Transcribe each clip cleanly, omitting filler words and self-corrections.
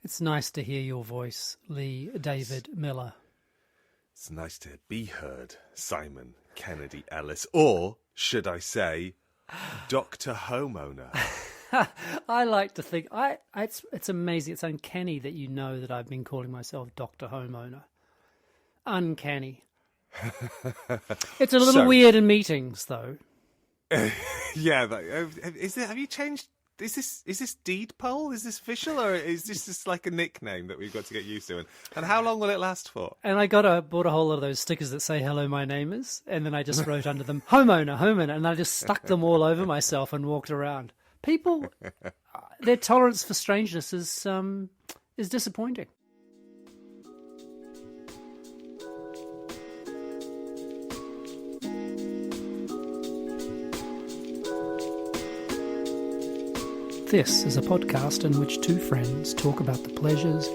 It's nice to hear your voice, Lee David Miller. It's nice to be heard, Simon Kennedy Ellis, or should I say, Dr. Homeowner. I like to think it's amazing. It's uncanny that you know that I've been calling myself Dr. Homeowner. Uncanny. It's a little weird in meetings, though. Yeah, have you changed? Is this deed poll? Is this official, or is this just like a nickname that we've got to get used to? And how long will it last for? And I bought a whole lot of those stickers that say "Hello, my name is," and then I just wrote under them "homeowner," and I just stuck them all over myself and walked around. People, their tolerance for strangeness is disappointing. This is a podcast in which two friends talk about the pleasures,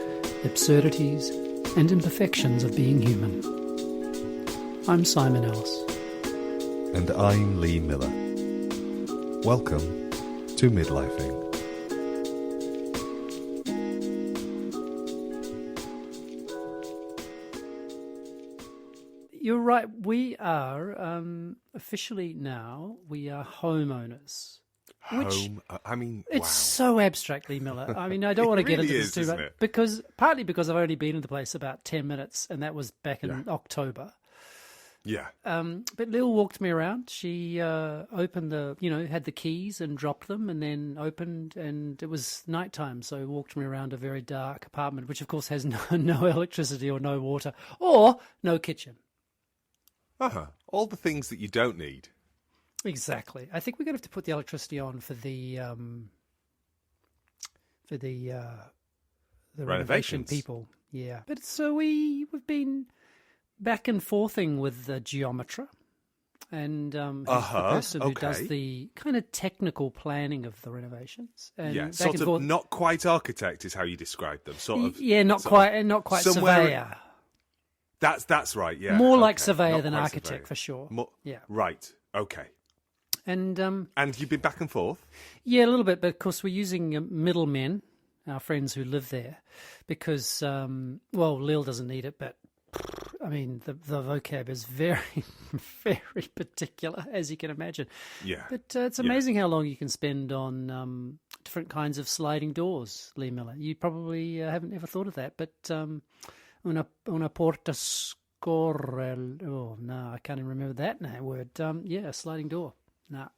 absurdities, and imperfections of being human. I'm Simon Ellis. And I'm Lee Miller. Welcome to Midlifing. You're right. We are officially now, we are homeowners. It's so abstractly, Miller. I mean, I don't want to get into really this too much partly because I've only been in the place about 10 minutes, and that was back in October. Yeah. But Lil walked me around. She opened had the keys and dropped them, and then opened, and it was nighttime, so walked me around a very dark apartment, which of course has no electricity or no water or no kitchen. All the things that you don't need. Exactly. I think we're going to have to put the electricity on for the renovation people. Yeah. But so we've been back and forthing with the geometra, and the person who does the kind of technical planning of the renovations. And sort of not quite architect is how you describe them. Sort of. Yeah, not quite surveyor. That's right. Yeah. More like surveyor than architect for sure. Yeah. Right. Okay. And you've been back and forth? Yeah, a little bit, but of course we're using middlemen, our friends who live there, because, Lil doesn't need it, but, I mean, the vocab is very, very particular, as you can imagine. Yeah. But it's amazing how long you can spend on different kinds of sliding doors, Lee Miller. You probably haven't ever thought of that, but una porta scorrel... Oh, no, I can't even remember that word. A sliding door. Nah,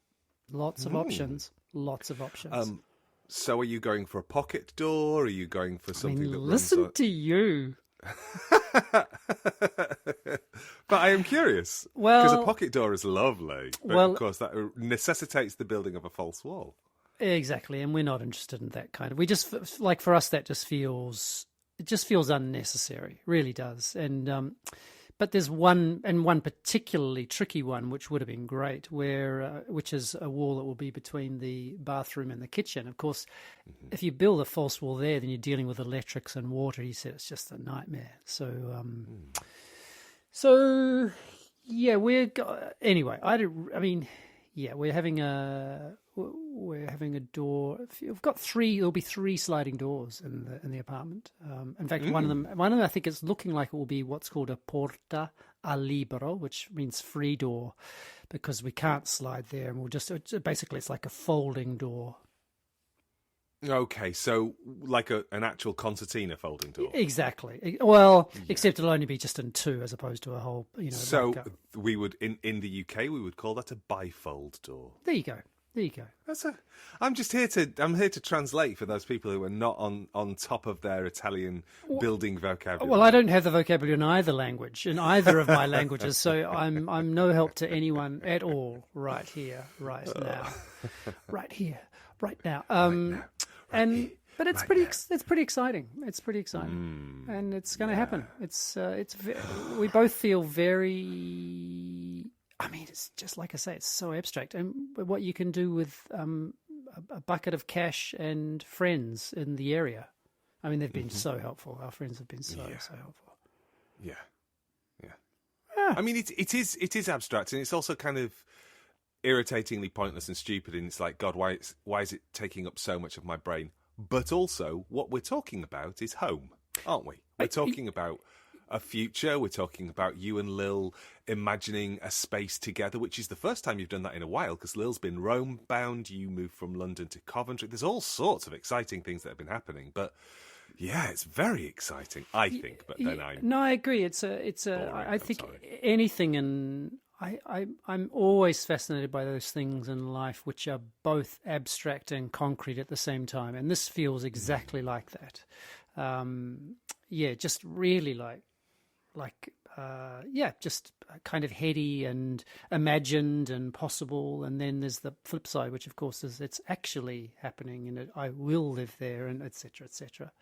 lots of options. Lots of options. So are you going for a pocket door? Are you going for something that listen to you. But I am curious. Because a pocket door is lovely. But of course, that necessitates the building of a false wall. Exactly, and we're not interested in that kind of... We just, like for us, that just feels... It just feels unnecessary. Really does. And... But there's one particularly tricky one, which would have been great, which is a wall that will be between the bathroom and the kitchen. Of course, if you build a false wall there, then you're dealing with electrics and water. He said it's just a nightmare. We're having a door. We've got three. There'll be three sliding doors in the apartment. In fact, one of them, I think it's looking like it will be what's called a porta a libero, which means free door, because we can't slide there, and it's like a folding door. Okay, so like an actual concertina folding door. Exactly. Well, except it'll only be just in two, as opposed to a whole. So we would in the UK we would call that a bifold door. There you go. I'm here to translate for those people who are not on top of their Italian building vocabulary. Well, I don't have the vocabulary in either language, in either of my languages, so I'm no help to anyone at all. Right here, right now, right here, right now. But it's pretty exciting. It's pretty exciting, and it's going to happen. We both feel very. I mean, it's just like I say, it's so abstract. And what you can do with a bucket of cash and friends in the area. I mean, they've been so helpful. Our friends have been so helpful. Yeah. I mean, it is abstract, and it's also kind of irritatingly pointless and stupid. And it's like, God, why is it taking up so much of my brain? but also what we're talking about is home, aren't we? We're talking about a future. We're talking about you and Lil imagining a space together, which is the first time you've done that in a while, because Lil's been Rome bound. You moved from London to Coventry. There's all sorts of exciting things that have been happening, but yeah, it's very exciting, I think. But then I agree. It's boring, I think anything, and I'm always fascinated by those things in life which are both abstract and concrete at the same time, and this feels exactly like that. Just really just kind of heady and imagined and possible. And then there's the flip side, which of course is it's actually happening, and I will live there, and etc. etc.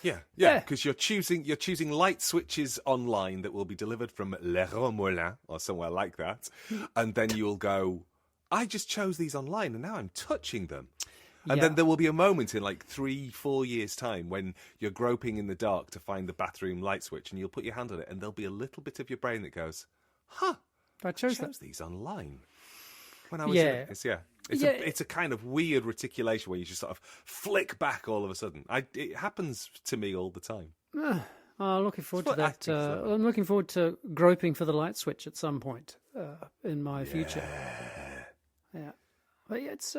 Yeah, because you're choosing light switches online that will be delivered from Le Moulin or somewhere like that, and then you'll go, I just chose these online, and now I'm touching them. And then there will be a moment in like 3-4 years' time when you're groping in the dark to find the bathroom light switch, and you'll put your hand on it, and there'll be a little bit of your brain that goes, I chose these online when I was in it. It's a kind of weird reticulation where you just sort of flick back all of a sudden. It happens to me all the time. Looking forward to that. I'm looking forward to groping for the light switch at some point in my future. Yeah. But it's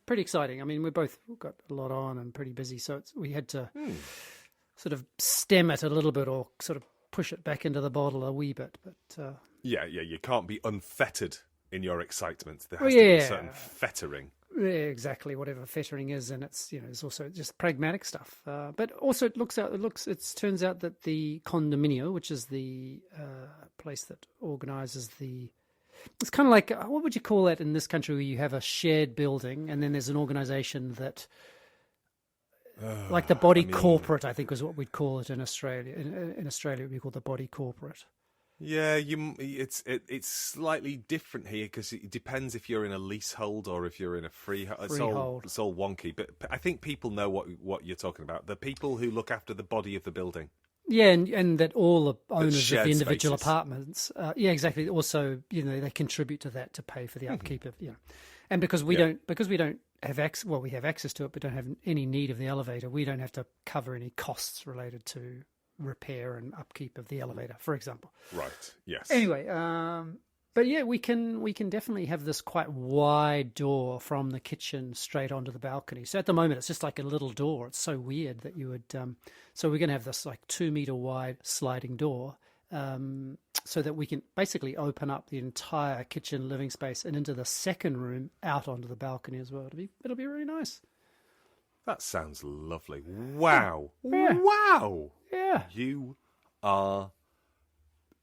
pretty exciting. I mean, we've got a lot on and pretty busy, so we had to sort of stem it a little bit, or sort of push it back into the bottle a wee bit. But you can't be unfettered in your excitement. There has to be a certain fettering. Yeah, exactly. Whatever fettering is, and it's it's also just pragmatic stuff. But also it turns out that the condominio, which is the place that organises it's kind of like, what would you call that in this country, where you have a shared building and then there's an organisation that, like the body corporate, I think was what we'd call it in Australia. In Australia, it would be called the body corporate. Yeah, it's slightly different here because it depends if you're in a leasehold or if you're in a freehold. It's all wonky, but I think people know what you're talking about. The people who look after the body of the building. Yeah, and that all the owners of the individual apartments, exactly. Also, they contribute to that to pay for the upkeep of, and because we don't have access. Well, we have access to it, but don't have any need of the elevator. We don't have to cover any costs related to repair and upkeep of the elevator, for example. Right. Yes. Anyway, but yeah, we can definitely have this quite wide door from the kitchen straight onto the balcony. So at the moment, it's just like a little door. It's so weird that you would. So we're going to have this like 2 meter wide sliding door, so that we can basically open up the entire kitchen living space and into the second room out onto the balcony as well. It'll be really nice. That sounds lovely. Wow. Yeah. Wow. Yeah. You are.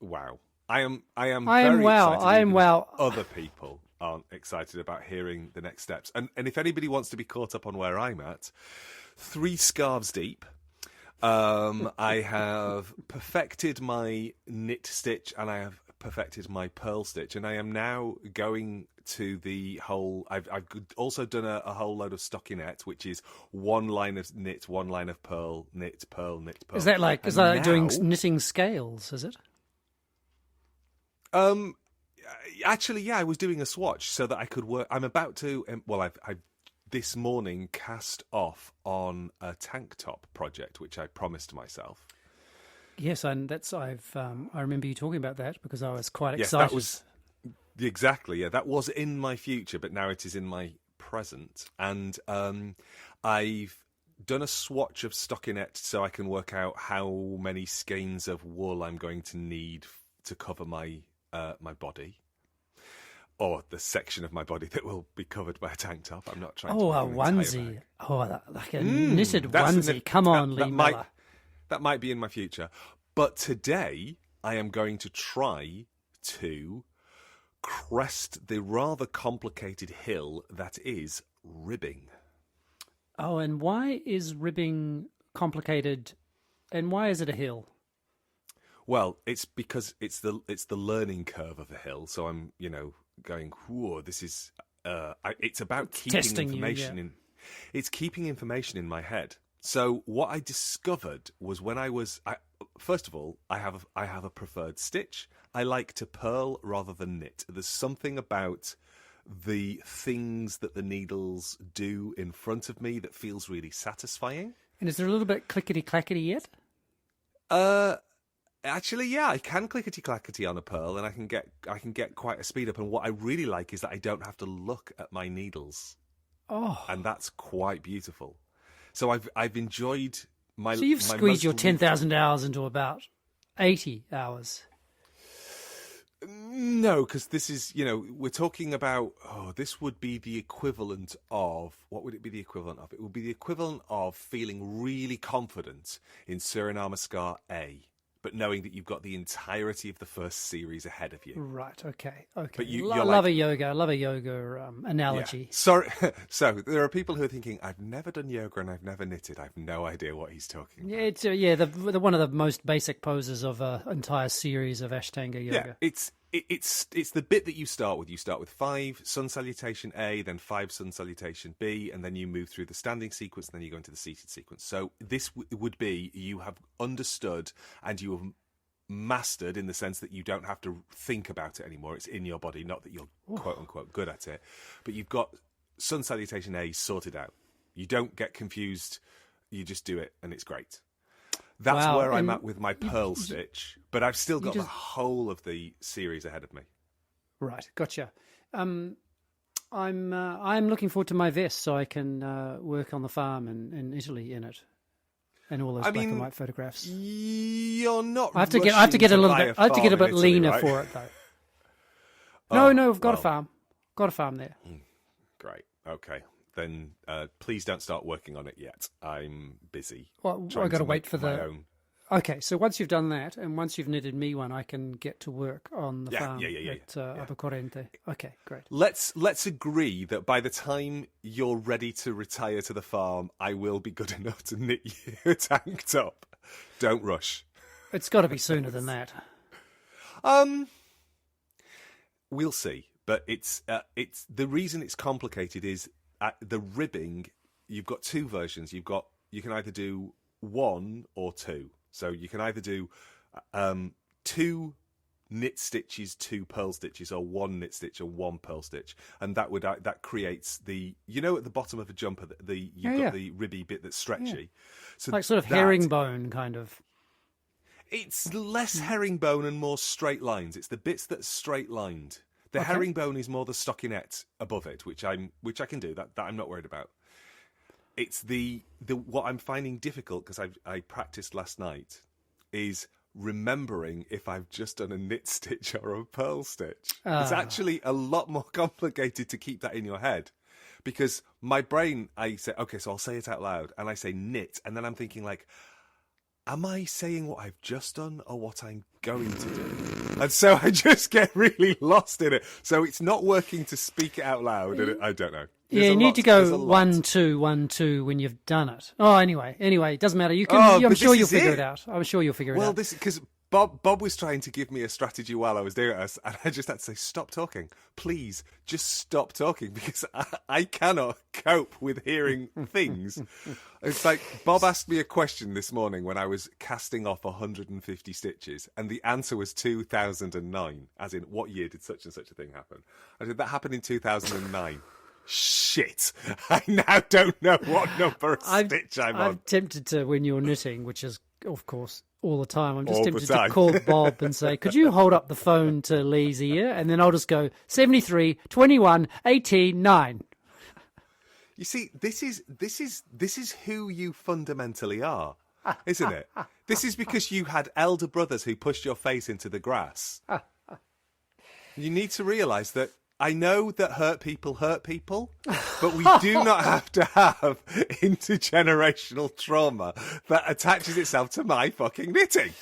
Wow. I am very wow. excited. I am wow. Other people aren't excited about hearing the next steps. And if anybody wants to be caught up on where I'm at, 3 scarves deep. I have perfected my knit stitch and I have perfected my purl stitch, and I am now going to the whole. I've also done a whole load of stockinette, which is 1 line of knit, 1 line of purl, knit, purl, knit, purl. Is that like doing knitting scales? Is it? Actually, yeah, I was doing a swatch so that I could work. I'm about to. I've this morning cast off on a tank top project, which I promised myself. Yes, and I remember you talking about that because I was quite excited. That was exactly, that was in my future, but now it is in my present. And I've done a swatch of stockinette so I can work out how many skeins of wool I'm going to need to cover my my body, or the section of my body that will be covered by a tank top. I'm not trying to. Oh, a onesie. Like a knitted onesie. Come on, Lee Miller. That might be in my future. But today, I am going to try to crest the rather complicated hill that is ribbing. Oh, and why is ribbing complicated? And why is it a hill? Well, it's because it's the learning curve of a hill. So I'm, going, whoa, this is. It's about keeping information in. It's keeping information in my head. So what I discovered was when first of all, I have a preferred stitch. I like to purl rather than knit. There's something about the things that the needles do in front of me that feels really satisfying. And is there a little bit clickety-clackety yet? Actually, yeah, I can clickety-clackety on a pearl, and I can get quite a speed up. And what I really like is that I don't have to look at my needles. Oh, And that's quite beautiful. So I've enjoyed my. so you've squeezed your 10,000 hours into about 80 hours. No, because this is, we're talking about, this would be the equivalent of, what would it be the equivalent of? It would be the equivalent of feeling really confident in Suriname Scar A, but knowing that you've got the entirety of the first series ahead of you. Right, okay. But I love a yoga analogy. Yeah. Sorry. So there are people who are thinking, I've never done yoga and I've never knitted. I have no idea what he's talking about. Yeah, it's the one of the most basic poses of an entire series of Ashtanga yoga. Yeah, it's the bit that you start with. You start with 5 sun salutation A, then 5 sun salutation B, and then you move through the standing sequence, and then you go into the seated sequence. So this would be, you have understood and you have mastered, in the sense that you don't have to think about it anymore. It's in your body, not that you're quote unquote good at it, but you've got sun salutation A sorted out. You don't get confused. You just do it, and it's great. That's where I'm at with my pearl stitch, but I've still got the whole of the series ahead of me. Right, gotcha. I'm looking forward to my vest, so I can work on the farm in Italy in it, and all those black and white photographs. You're not. I have to get a little bit. I have to get a bit leaner for it, though. No, I've got a farm. Got a farm there. Great. Okay. Then please don't start working on it yet. I'm busy. Well, I've got to wait for the own. Okay, so once you've done that, and once you've knitted me one, I can get to work on the farm at Upper Corrente. Okay, great. Let's agree that by the time you're ready to retire to the farm, I will be good enough to knit you a tank top. Don't rush. It's got to be sooner than that. We'll see. But it's the reason it's complicated is the ribbing. You've got 2 versions. You can either do 1 or 2. So you can either do 2 knit stitches, 2 pearl stitches, or 1 knit stitch and 1 pearl stitch, and that creates the, at the bottom of a jumper you've got the ribby bit that's stretchy. So like sort of herringbone kind of. It's less herringbone and more straight lines. It's the bits that's straight lined. The herringbone is more the stockinette above it, which I can do. That I'm not worried about. It's the what I'm finding difficult, because I practiced last night, is remembering if I've just done a knit stitch or a pearl stitch. It's actually a lot more complicated to keep that in your head, because my brain, I say, okay, so I'll say it out loud, and I say knit, and then I'm thinking like, am I saying what I've just done or what I'm going to do? And so I just get really lost in it. So it's not working to speak it out loud. And I don't know. You need to go 1 2 1 2 when you've done it. Oh, anyway, it doesn't matter. You can. I'm sure you'll figure it out. I'm sure you'll figure it out. Well, because Bob was trying to give me a strategy while I was doing it, and I just had to say, stop talking. Please, just stop talking, because I cannot cope with hearing things. It's like, Bob asked me a question this morning when I was casting off 150 stitches, and the answer was 2009, as in, what year did such and such a thing happen? I said, that happened in 2009. Shit. I now don't know what number of stitch I'm on. I'm tempted to, when you're knitting, which is, of course, all the time, I'm just tempted to call Bob and say, could you hold up the phone to Lee's ear? And then I'll just go 73, 21, 18, 9. You see, this is who you fundamentally are, isn't it? This is because you had elder brothers who pushed your face into the grass. You need to realise that I know that hurt people, but we do not have to have intergenerational trauma that attaches itself to my fucking knitting.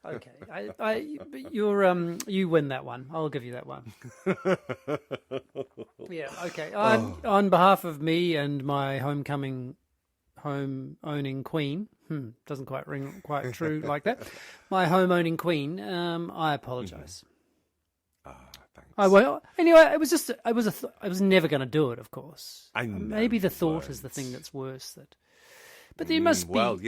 Okay, you win that one. I'll give you that one. Yeah, okay. On behalf of me and my home owning queen, doesn't quite ring quite true like that. My home owning queen, I apologise. Anyway, it was just, I was never going to do it, of course. I know. Maybe the thought is the thing that's worse. But there must be. Well,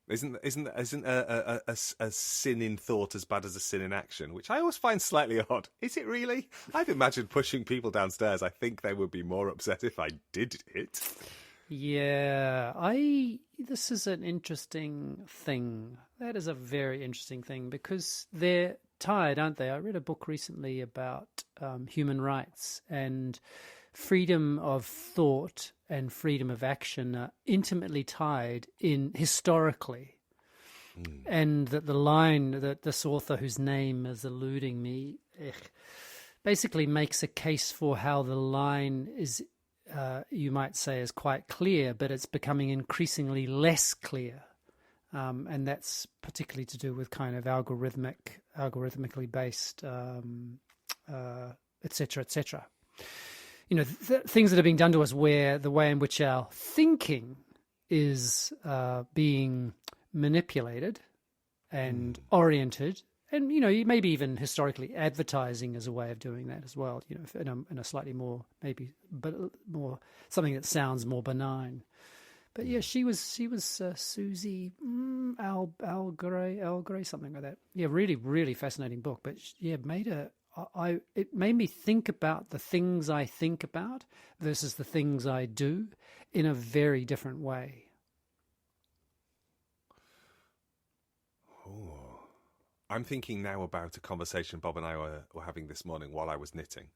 Isn't a sin in thought as bad as a sin in action? Which I always find slightly odd. Is it really? I've imagined pushing people downstairs. I think they would be more upset if I did it. Yeah, this is an interesting thing. That is a very interesting thing because they're tied, aren't they? I read a book recently about human rights, and freedom of thought and freedom of action are intimately tied in historically. And that the line that this author, whose name is eluding me, basically makes a case for how the line is, you might say, is quite clear, but it's becoming increasingly less clear. And that's particularly to do with kind of algorithmically based, et cetera, et cetera. You know, things that are being done to us where the way in which our thinking is being manipulated and oriented, and, you know, maybe even historically advertising as a way of doing that as well, you know, in a slightly more, maybe, but more, something that sounds more benign. But yeah, she was Susie Alegre, something like that. Yeah, really, really fascinating book. But yeah, it made me think about the things I think about versus the things I do in a very different way. Oh, I'm thinking now about a conversation Bob and I were having this morning while I was knitting.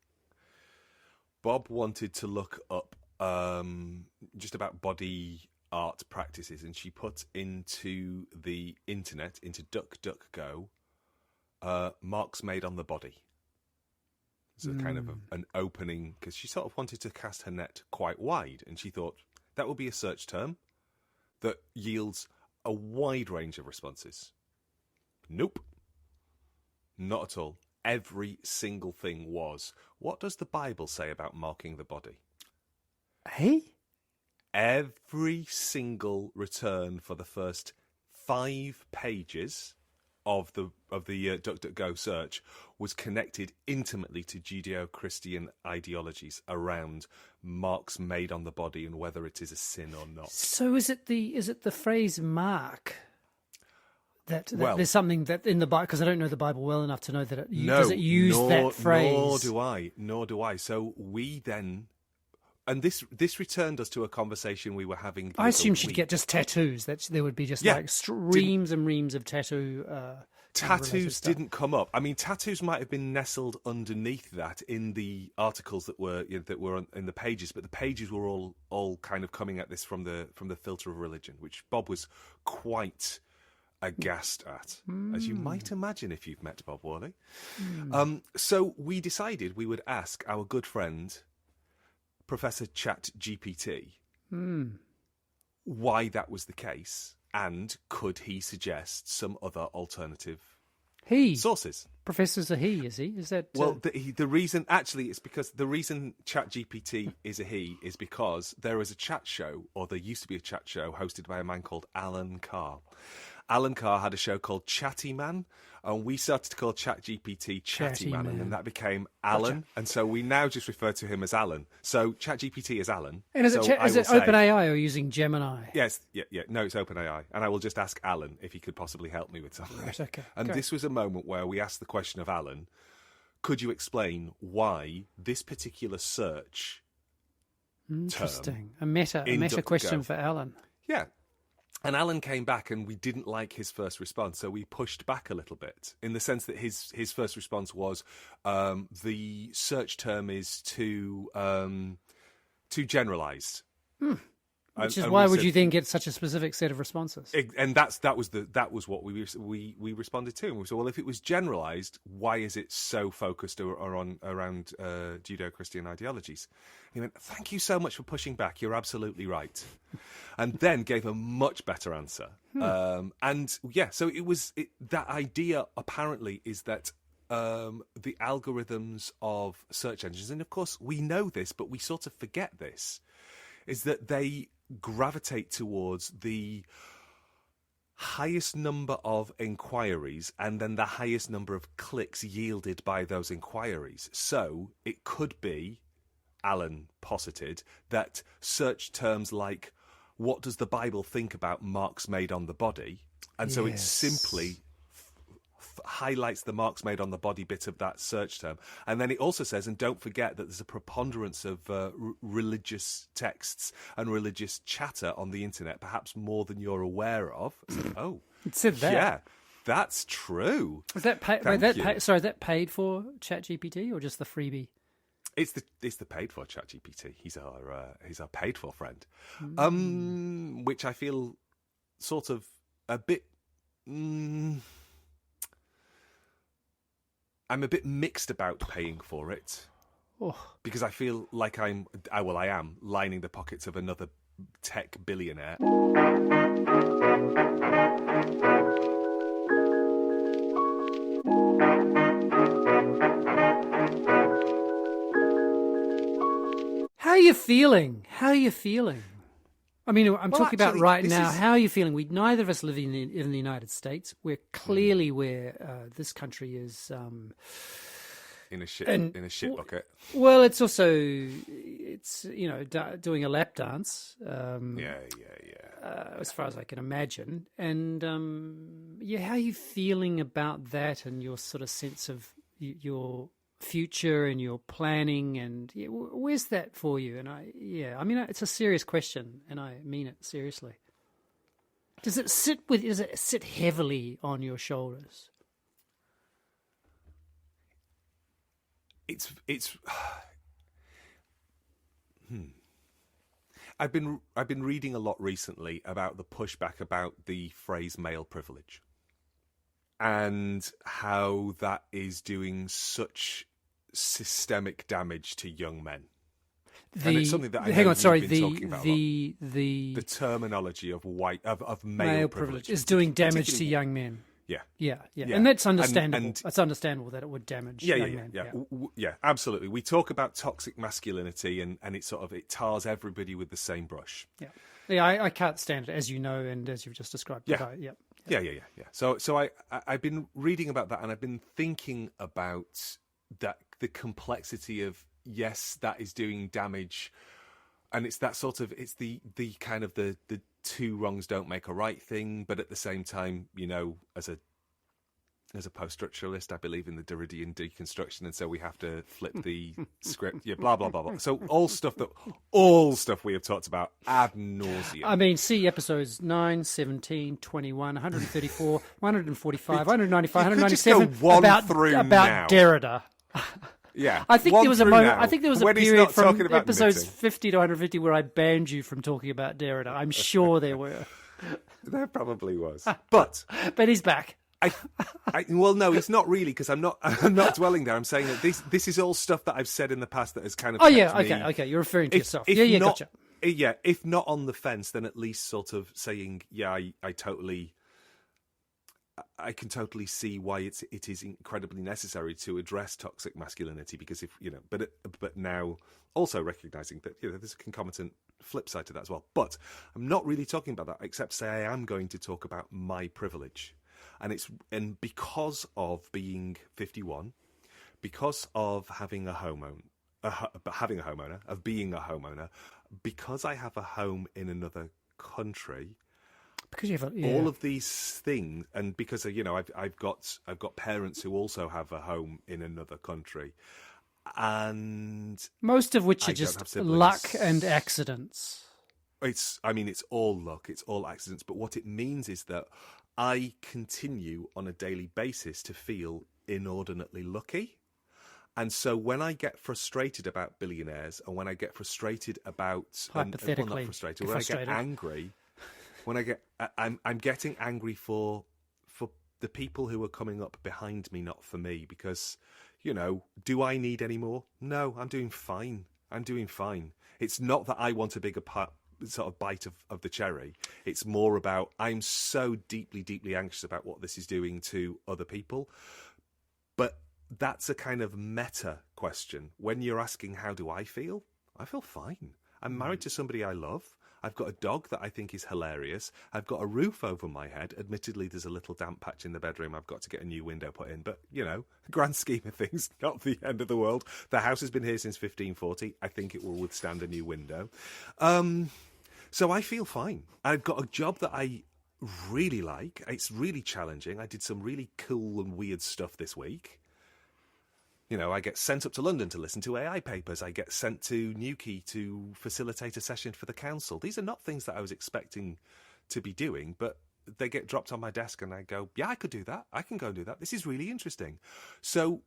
Bob wanted to look up just about body art practices, and she put into the internet, into DuckDuckGo, marks made on the body. It's a kind of an opening, because she sort of wanted to cast her net quite wide, and she thought that would be a search term that yields a wide range of responses. Nope. Not at all. Every single thing was, what does the Bible say about marking the body? Hey? Every single return for the first 5 pages of the DuckDuckGo search was connected intimately to Judeo-Christian ideologies around marks made on the body and whether it is a sin or not. So is it the phrase mark? That there's something that in the Bible, because I don't know the Bible well enough to know that does it use that phrase? Nor do I. So we then, and this returned us to a conversation we were having. I assume she'd get just tattoos. There would be just like reams and reams of tattoo. Tattoos didn't come up. I mean, tattoos might have been nestled underneath that in the articles that were in the pages, but the pages were all kind of coming at this from the filter of religion, which Bob was quite aghast at, as you might imagine if you've met Bob Worley. So we decided we would ask our good friend, Professor ChatGPT, why that was the case, and could he suggest some other alternative sources. Professor's a he, is he? Is that... Well, the reason... Actually, it's because the reason ChatGPT is a he is because there is a chat show, or there used to be a chat show, hosted by a man called Alan Carr. Alan Carr had a show called Chatty Man, and we started to call ChatGPT Chatty Man, and then that became Alan, gotcha. And so we now just refer to him as Alan. So ChatGPT is Alan. And is it OpenAI or using Gemini? Yes, yeah. No, it's OpenAI, and I will just ask Alan if he could possibly help me with something. Right, okay. And this was a moment where we asked the question of Alan, could you explain why this particular search Interesting. A meta question for Alan. Yeah. And Alan came back, and we didn't like his first response, so we pushed back a little bit, in the sense that his first response was the search term is too generalised. Which is why would you then get such a specific set of responses? And that was what we responded to. And we said, well, if it was generalised, why is it so focused around Judeo-Christian ideologies? And he went, thank you so much for pushing back. You're absolutely right. And then gave a much better answer. So that idea apparently is that the algorithms of search engines, and of course we know this, but we sort of forget this, is that they gravitate towards the highest number of inquiries and then the highest number of clicks yielded by those inquiries. So it could be, Alan posited, that search terms like what does the Bible think about marks made on the body? And so it simply highlights the marks made on the body bit of that search term. And then it also says, and don't forget that there's a preponderance of religious texts and religious chatter on the internet, perhaps more than you're aware of. So, it said that. Yeah, that's true. Is that paid? Sorry, is that paid for ChatGPT or just the freebie? It's the paid for ChatGPT. He's our paid for friend, which I feel sort of a bit. I'm a bit mixed about paying for it because I feel like I am lining the pockets of another tech billionaire. How are you feeling? I mean, I'm talking about right now. How are you feeling? Neither of us live in the United States. We're clearly where this country is in a shit bucket. Well, it's also doing a lap dance. As far as I can imagine, and how are you feeling about that and your sort of sense of your future and your planning, and where's that for you? And I mean, it's a serious question, and I mean it seriously. Does it sit heavily on your shoulders? It's I've been reading a lot recently about the pushback about the phrase male privilege and how that is doing such systemic damage to young men. And it's something that I know you've been talking about the terminology of male privilege is doing damage to young men. Yeah. And that's understandable. It's understandable that it would damage young men. Yeah, absolutely. We talk about toxic masculinity, and it tars everybody with the same brush. Yeah. I can't stand it, as you know, and as you've just described. Yeah. So I've been reading about that, and I've been thinking about the complexity of, yes, that is doing damage, and it's that sort of, it's the kind of the two wrongs don't make a right thing, but at the same time, as a post-structuralist, I believe in the Derridean deconstruction, and so we have to flip the script, blah blah blah blah. So all stuff we have talked about ad nauseum. I mean, see episodes 9, 17, 21, 134, 145, 195, 197 about Derrida. Yeah, I think there was a moment. I think there was a period from episodes knitting. 50 to 150 where I banned you from talking about Derrida. I'm sure there were. There probably was, but he's back. Well, no, he's not really, because I'm not dwelling there. I'm saying that this is all stuff that I've said in the past that has kind of. Okay. You're referring to yourself. Gotcha. Yeah, if not on the fence, then at least sort of saying, I can totally see why it is incredibly necessary to address toxic masculinity, because but now also recognizing that there's a concomitant flip side to that as well. But I'm not really talking about that, except say I am going to talk about my privilege, and because of being 51, because of having a homeowner, of being a homeowner, because I have a home in another country. Because you have all of these things, and because I've got parents who also have a home in another country, and most of which are just luck and accidents. It's all luck, it's all accidents. But what it means is that I continue on a daily basis to feel inordinately lucky. And so when I get frustrated about billionaires, or when I get frustrated about hypothetically, when I get angry. I'm getting angry for the people who are coming up behind me, not for me, because, do I need any more? No, I'm doing fine. It's not that I want a bigger sort of bite of the cherry. It's more about, I'm so deeply, deeply anxious about what this is doing to other people. But that's a kind of meta question. When you're asking, how do I feel? I feel fine. I'm married to somebody I love. I've got a dog that I think is hilarious. I've got a roof over my head. Admittedly, there's a little damp patch in the bedroom. I've got to get a new window put in. But, grand scheme of things, not the end of the world. The house has been here since 1540. I think it will withstand a new window. So I feel fine. I've got a job that I really like. It's really challenging. I did some really cool and weird stuff this week. You know, I get sent up to London to listen to AI papers. I get sent to Newquay to facilitate a session for the council. These are not things that I was expecting to be doing, but they get dropped on my desk and I go, yeah, I could do that. I can go and do that. This is really interesting. So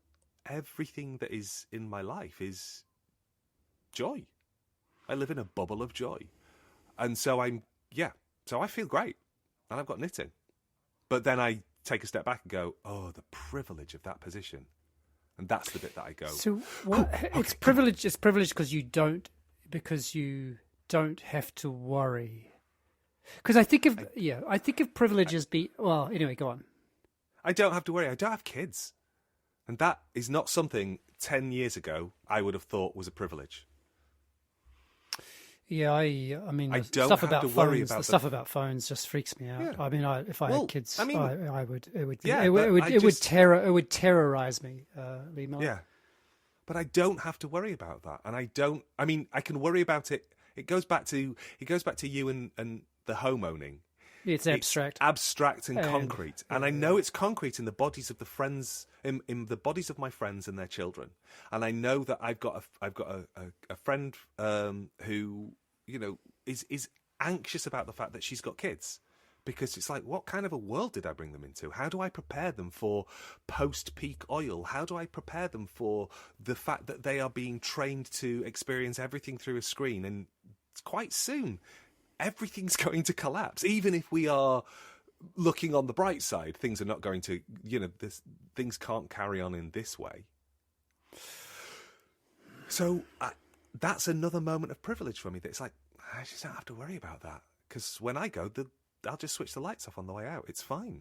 everything that is in my life is joy. I live in a bubble of joy. And so so I feel great. And I've got knitting. But then I take a step back and go, oh, the privilege of that position. And that's the bit that I go. So what? It's privilege. It's privilege because you don't have to worry. Because I think of privilege as well. Anyway, go on. I don't have to worry. I don't have kids, and that is not something 10 years ago I would have thought was a privilege. Yeah, I mean, I the don't stuff have about to phones, worry about the stuff about phones just freaks me out. Yeah. I mean, if I had kids, I mean, it would terrorize me, Lee. Yeah, but I don't have to worry about that, and I mean, I can worry about it. It goes back to you and the homeowning. It's abstract. It's abstract and concrete, and I know it's concrete in the bodies of the friends, in the bodies of my friends and their children. And I know that I've got a friend who, you know, is anxious about the fact that she's got kids, because it's like, what kind of a world did I bring them into? How do I prepare them for post-peak oil? How do I prepare them for the fact that they are being trained to experience everything through a screen? And quite soon, everything's going to collapse. Even if we are looking on the bright side, things are not going to, you know, things can't carry on in this way. So that's another moment of privilege for me. That it's like, I just don't have to worry about that. Because when I go, I'll just switch the lights off on the way out. It's fine.